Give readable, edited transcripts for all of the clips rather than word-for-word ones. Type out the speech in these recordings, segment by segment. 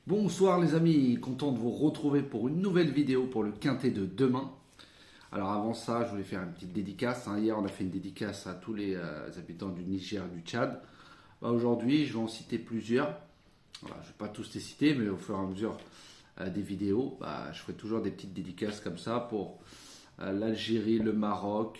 Bonsoir les amis, content de vous retrouver pour une nouvelle vidéo pour le quintet de demain. Alors avant ça, je voulais faire une petite dédicace. Hier, on a fait une dédicace à tous les habitants du Niger et du Tchad. Aujourd'hui, je vais en citer plusieurs. Voilà, je ne vais pas tous les citer, mais au fur et à mesure des vidéos, je ferai toujours des petites dédicaces comme ça pour l'Algérie, le Maroc,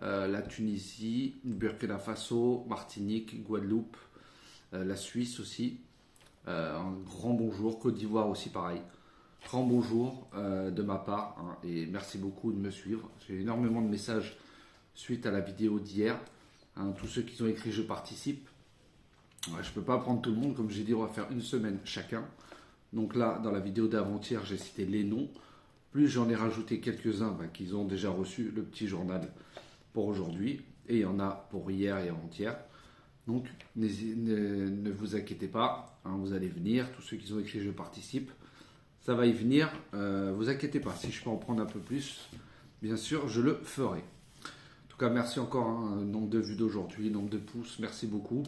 la Tunisie, Burkina Faso, Martinique, Guadeloupe, la Suisse aussi. Un grand bonjour, Côte d'Ivoire aussi pareil. Grand bonjour de ma part et merci beaucoup de me suivre. J'ai eu énormément de messages suite à la vidéo d'hier. Tous ceux qui ont écrit je participe. Je ne peux pas prendre tout le monde, comme j'ai dit, on va faire une semaine chacun. Donc là, dans la vidéo d'avant-hier, j'ai cité les noms. Plus j'en ai rajouté quelques-uns qui ont déjà reçu le petit journal pour aujourd'hui. Et il y en a pour hier et avant-hier. Donc ne vous inquiétez pas, vous allez venir. Tous ceux qui ont écrit je participe, ça va y venir. Vous inquiétez pas, si je peux en prendre un peu plus, bien sûr, je le ferai. En tout cas, merci encore, nombre de vues d'aujourd'hui, nombre de pouces, merci beaucoup.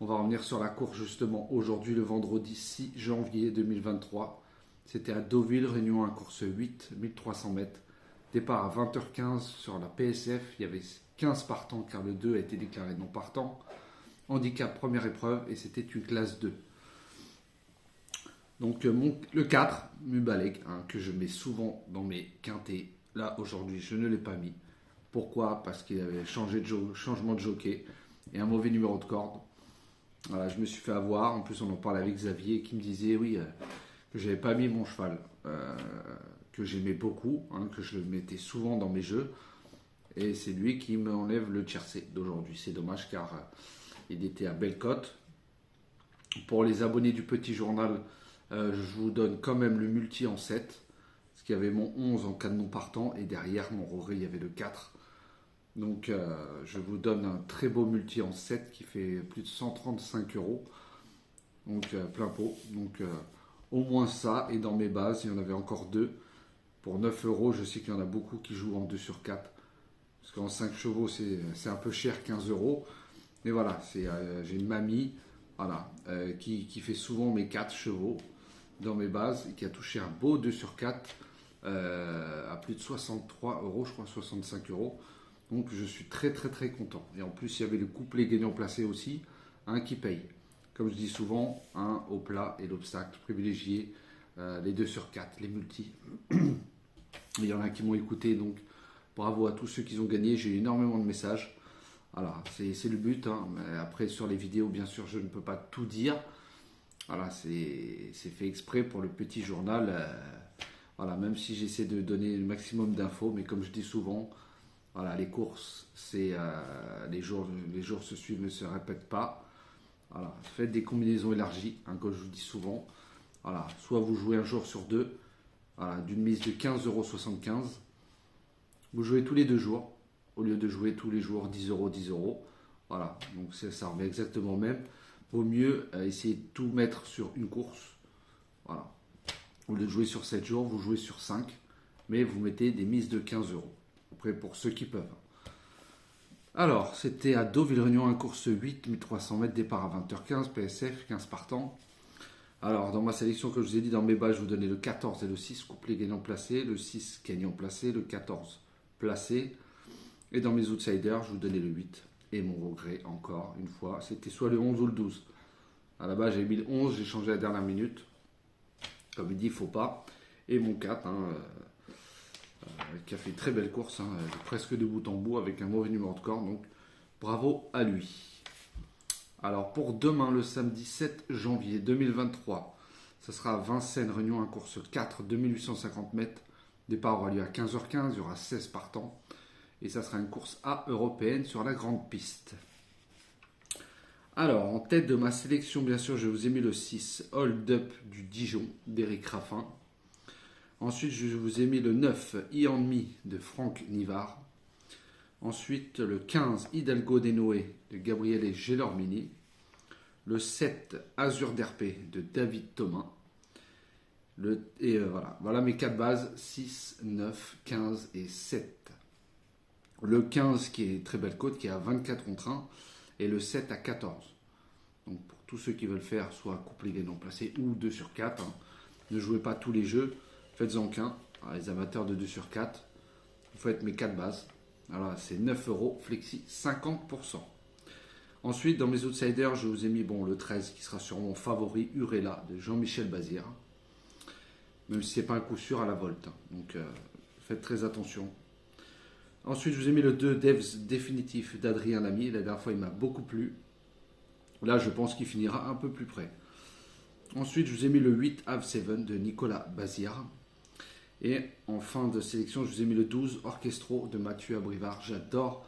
On va revenir sur la course justement aujourd'hui, le vendredi 6 janvier 2023. C'était à Deauville, Réunion 1, course 8, 1300 mètres. Départ à 20h15 sur la PSF. Il y avait 15 partants car le 2 a été déclaré non partant. Handicap première épreuve et c'était une classe 2. Donc le 4, Mubalek, que je mets souvent dans mes quintés. Là aujourd'hui je ne l'ai pas mis. Pourquoi? Parce qu'il avait changement de jockey et un mauvais numéro de corde. Voilà, je me suis fait avoir. En plus on en parlait avec Xavier qui me disait oui que j'avais pas mis mon cheval, que j'aimais beaucoup, que je le mettais souvent dans mes jeux. Et c'est lui qui m'enlève le tiercé d'aujourd'hui. C'est dommage car il était à belle cote. Pour les abonnés du petit journal, je vous donne quand même le multi en 7. Parce qu'il y avait mon 11 en cas de non partant. Et derrière mon Roré, il y avait le 4. Donc je vous donne un très beau multi en 7 qui fait plus de 135 euros. Donc plein pot. Donc au moins ça. Et dans mes bases, il y en avait encore 2. Pour 9 euros, je sais qu'il y en a beaucoup qui jouent en 2 sur 4. Parce qu'en 5 chevaux, c'est un peu cher, 15 euros. Mais voilà, j'ai une mamie qui fait souvent mes 4 chevaux dans mes bases et qui a touché un beau 2 sur 4 à plus de 63 euros, je crois 65 euros. Donc je suis très très très content. Et en plus, il y avait le couplet gagnant placé aussi, qui paye. Comme je dis souvent, au plat et l'obstacle, privilégier les 2 sur 4, les multis. Il y en a qui m'ont écouté, donc bravo à tous ceux qui ont gagné. J'ai eu énormément de messages. Voilà, c'est le but. Mais après, sur les vidéos, bien sûr, je ne peux pas tout dire. Voilà, c'est fait exprès pour le petit journal. Voilà, même si j'essaie de donner le maximum d'infos, mais comme je dis souvent, voilà, les courses, les jours se suivent, ne se répètent pas. Voilà, faites des combinaisons élargies, comme je vous dis souvent. Voilà, soit vous jouez un jour sur deux, voilà, d'une mise de 15,75 €. Vous jouez tous les 2 jours, au lieu de jouer tous les jours 10 euros, 10 euros. Voilà, donc ça revient exactement au même. Vaut mieux essayer de tout mettre sur une course. Voilà. Au lieu de jouer sur 7 jours, vous jouez sur 5, mais vous mettez des mises de 15 euros. Après, pour ceux qui peuvent. Alors, c'était à Deauville-Réunion, un course 8, 1300 mètres, départ à 20h15, PSF, 15 partants. Alors, dans ma sélection, comme je vous ai dit, dans mes bas, je vous donnais le 14 et le 6, couplet gagnant placé, le 6 gagnant placé, le 14 placé. Et dans mes outsiders, je vous donnais le 8. Et mon regret, encore une fois, c'était soit le 11 ou le 12. À la base, j'avais mis le 11, j'ai changé à la dernière minute. Comme il dit, il ne faut pas. Et mon 4, qui a fait une très belle course, presque de bout en bout, avec un mauvais numéro de corde. Donc, bravo à lui. Alors, pour demain, le samedi 7 janvier 2023, ça sera à Vincennes, Réunion, un course 4, 2850 mètres. Départ aura lieu à 15h15, il y aura 16 partants. Et ça sera une course A européenne sur la grande piste. Alors, en tête de ma sélection, bien sûr, je vous ai mis le 6, Hold Up du Dijon, d'Éric Raffin. Ensuite, je vous ai mis le 9, E-Enemy de Franck Nivard. Ensuite, le 15, Hidalgo des Noé de Gabriele Gelormini. Le 7, Azur d'RP de David Thomas. Voilà mes 4 bases, 6, 9, 15 et 7. Le 15 qui est très belle cote, qui est à 24 contre 1, et le 7 à 14. Donc pour tous ceux qui veulent faire soit couplet gagnant placé ou 2 sur 4. Hein. Ne jouez pas tous les jeux, faites-en qu'un. Les amateurs de 2 sur 4, vous faites mes 4 bases. Voilà, c'est 9 euros, flexi 50%. Ensuite, dans mes outsiders, je vous ai mis le 13 qui sera sur mon favori, Urella de Jean-Michel Bazir. Même si ce n'est pas un coup sûr à la volte. Hein. Donc faites très attention. Ensuite, je vous ai mis le 2 Devs définitif d'Adrien Lamy. La dernière fois, il m'a beaucoup plu. Là, je pense qu'il finira un peu plus près. Ensuite, je vous ai mis le 8 Have 7 de Nicolas Bazir. Et en fin de sélection, je vous ai mis le 12 Orchestro de Mathieu Abrivard. J'adore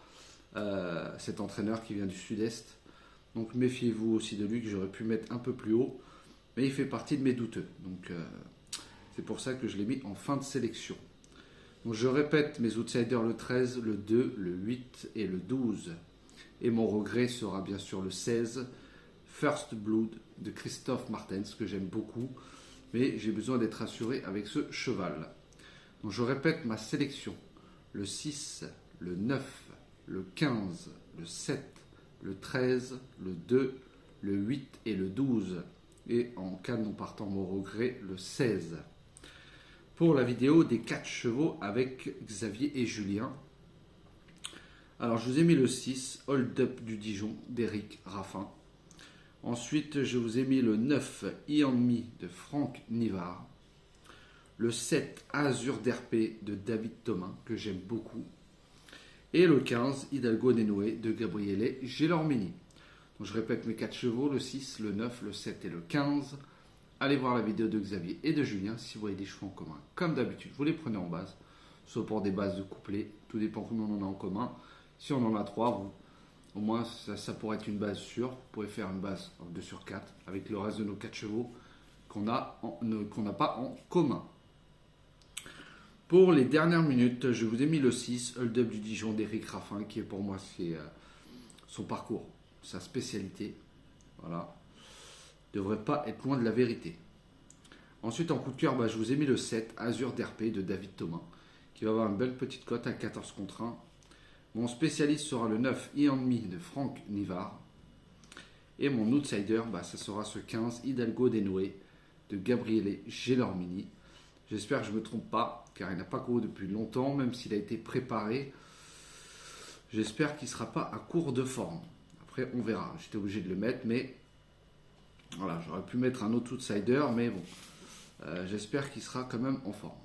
cet entraîneur qui vient du sud-est. Donc méfiez-vous aussi de lui, que j'aurais pu mettre un peu plus haut. Mais il fait partie de mes douteux. Donc c'est pour ça que je l'ai mis en fin de sélection. Donc je répète mes outsiders, le 13, le 2, le 8 et le 12. Et mon regret sera bien sûr le 16, First Blood de Christophe Martens, que j'aime beaucoup. Mais j'ai besoin d'être rassuré avec ce cheval. Donc je répète ma sélection. Le 6, le 9, le 15, le 7, le 13, le 2, le 8 et le 12. Et en cas de non partant mon regret, le 16. Pour la vidéo des 4 chevaux avec Xavier et Julien. Alors je vous ai mis le 6, Hold Up du Dijon d'Éric Raffin. Ensuite je vous ai mis le 9, Ian Me de Franck Nivard. Le 7, Azur d'RP de David Thomas, que j'aime beaucoup. Et le 15, Hidalgo Nenoué de Gabriele Gelormini. Donc je répète mes 4 chevaux, le 6, le 9, le 7 et le 15. Allez voir la vidéo de Xavier et de Julien si vous voyez des chevaux en commun. Comme d'habitude, vous les prenez en base, soit pour des bases de couplets, tout dépend combien on en a en commun. Si on en a 3, au moins ça pourrait être une base sûre. Vous pouvez faire une base en 2 sur 4 avec le reste de nos 4 chevaux qu'on n'a pas en commun. Pour les dernières minutes, je vous ai mis le 6, Hold Up du Dijon d'Éric Raffin, qui est pour moi son parcours, sa spécialité. Voilà. Devrait pas être loin de la vérité. Ensuite, en coup de cœur, je vous ai mis le 7, Azur d'RP de David Thomas, qui va avoir une belle petite cote à 14 contre 1. Mon spécialiste sera le 9, Ian Me de Franck Nivard. Et mon outsider, ça sera ce 15, Hidalgo Denoué de Gabriele Gelormini. J'espère que je ne me trompe pas, car il n'a pas couru depuis longtemps, même s'il a été préparé. J'espère qu'il ne sera pas à court de forme. Après, on verra. J'étais obligé de le mettre, mais voilà, j'aurais pu mettre un autre outsider, mais bon, j'espère qu'il sera quand même en forme.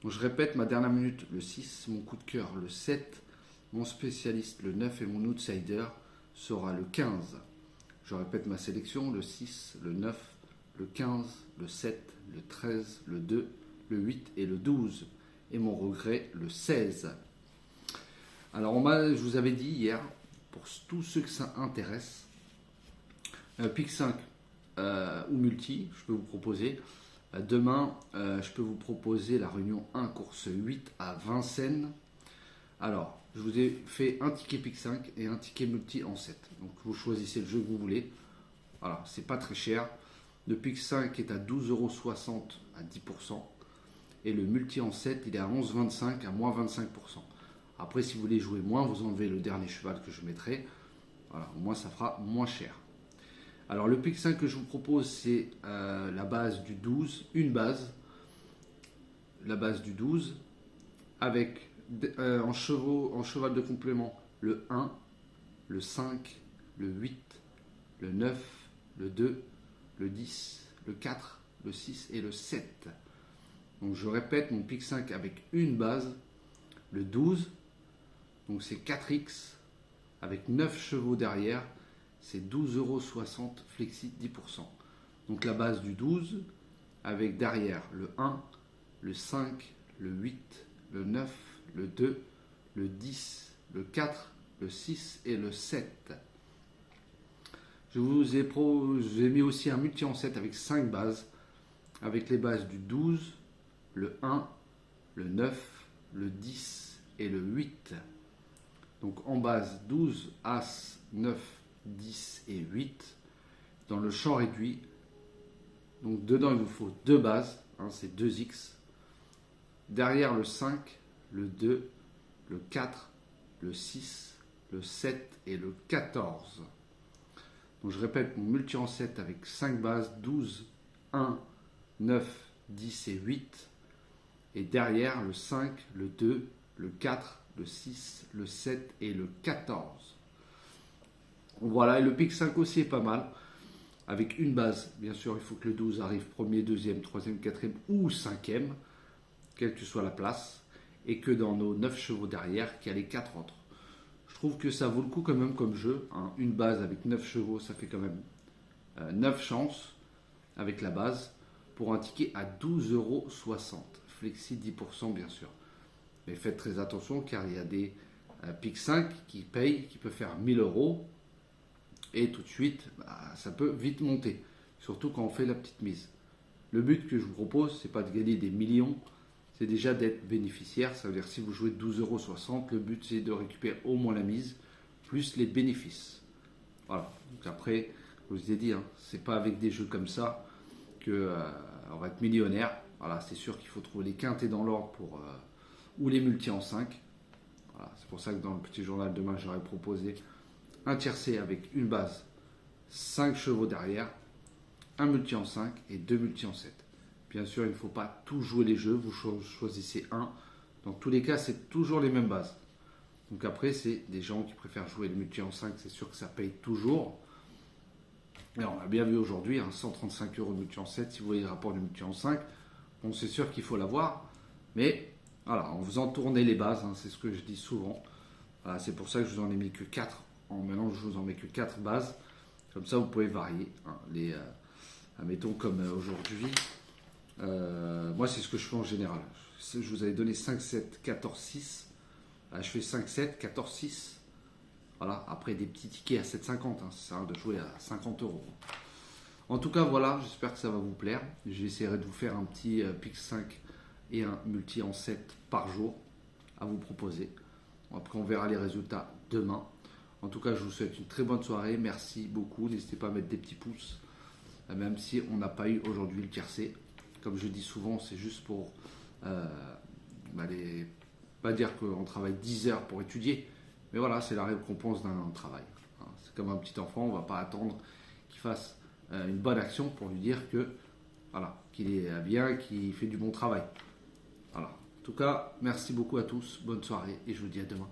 Donc je répète, ma dernière minute, le 6, mon coup de cœur, le 7, mon spécialiste, le 9 et mon outsider sera le 15. Je répète ma sélection, le 6, le 9, le 15, le 7, le 13, le 2, le 8 et le 12. Et mon regret, le 16. Alors je vous avais dit hier, pour tous ceux que ça intéresse, pick 5 ou multi, je peux vous proposer. Demain, je peux vous proposer la réunion 1 course 8 à Vincennes. Alors, je vous ai fait un ticket pick 5 et un ticket multi en 7. Donc, vous choisissez le jeu que vous voulez. Voilà, c'est pas très cher. Le pick 5 est à 12,60 € à 10%. Et le multi en 7, il est à 11,25 à moins 25%. Après, si vous voulez jouer moins, vous enlevez le dernier cheval que je mettrai. Voilà, au moins, ça fera moins cher. Alors le pick 5 que je vous propose, c'est la base du 12, une base, la base du 12, avec en cheval de complément le 1, le 5, le 8, le 9, le 2, le 10, le 4, le 6 et le 7. Donc je répète mon pick 5 avec une base, le 12, donc c'est 4x avec 9 chevaux derrière. C'est 12,60 € flexi 10%. Donc la base du 12 avec derrière le 1, le 5, le 8, le 9, le 2, le 10, le 4, le 6 et le 7. Je vous ai mis aussi un multi en 7 avec 5 bases, avec les bases du 12, le 1, le 9, le 10 et le 8. Donc en base 12, As, 9, 10 et 8 dans le champ réduit. Donc dedans il vous faut deux bases, c'est 2x. Derrière le 5, le 2, le 4, le 6, le 7 et le 14. Donc je répète, mon multi en 7 avec 5 bases, 12, 1, 9, 10 et 8. Et derrière, le 5, le 2, le 4, le 6, le 7 et le 14. Voilà, et le pic 5 aussi est pas mal. Avec une base, bien sûr, il faut que le 12 arrive premier, deuxième, troisième, quatrième ou cinquième, quelle que soit la place. Et que dans nos 9 chevaux derrière, qu'il y a les 4 autres. Je trouve que ça vaut le coup quand même comme jeu. Hein. Une base avec 9 chevaux, ça fait quand même 9 chances avec la base pour un ticket à 12,60 €. Flexi 10% bien sûr. Mais faites très attention car il y a des pics 5 qui payent, qui peuvent faire 1000 €. Et tout de suite, ça peut vite monter. Surtout quand on fait la petite mise. Le but que je vous propose, c'est pas de gagner des millions. C'est déjà d'être bénéficiaire. Ça veut dire si vous jouez 12,60 €, le but c'est de récupérer au moins la mise, plus les bénéfices. Voilà. Donc après, je vous ai dit, hein, c'est pas avec des jeux comme ça qu'on va être millionnaire. Voilà, c'est sûr qu'il faut trouver les quintés dans l'ordre ou les multis en 5. Voilà, c'est pour ça que dans le petit journal demain, j'aurais proposé un tiercé avec une base, 5 chevaux derrière, un multi en 5 et 2 multi en 7. Bien sûr, il ne faut pas tout jouer les jeux, vous choisissez un. Dans tous les cas, c'est toujours les mêmes bases. Donc après, c'est des gens qui préfèrent jouer le multi en 5, c'est sûr que ça paye toujours. Et on a bien vu aujourd'hui, 135 € de multi en 7, si vous voyez le rapport du multi en 5, bon, c'est sûr qu'il faut l'avoir. Mais voilà, en faisant tourner les bases, c'est ce que je dis souvent. Voilà, c'est pour ça que je vous en ai mis que 4. Maintenant, je vous en mets que 4 bases. Comme ça, vous pouvez varier. Admettons comme aujourd'hui. Moi, c'est ce que je fais en général. Je vous avais donné 5, 7, 14, 6. Je fais 5, 7, 14, 6. Voilà. Après, des petits tickets à 7,50. Ça sert à rien de jouer à 50 €. En tout cas, voilà. J'espère que ça va vous plaire. J'essaierai de vous faire un petit pick 5 et un multi en 7 par jour à vous proposer. Après, on verra les résultats demain. En tout cas, je vous souhaite une très bonne soirée. Merci beaucoup. N'hésitez pas à mettre des petits pouces. Même si on n'a pas eu aujourd'hui le tiercé. Comme je dis souvent, c'est juste pour pas dire qu'on travaille 10 heures pour étudier, mais voilà, c'est la récompense d'un travail. C'est comme un petit enfant, on ne va pas attendre qu'il fasse une bonne action pour lui dire que voilà, qu'il est bien, qu'il fait du bon travail. Voilà. En tout cas, merci beaucoup à tous, bonne soirée et je vous dis à demain.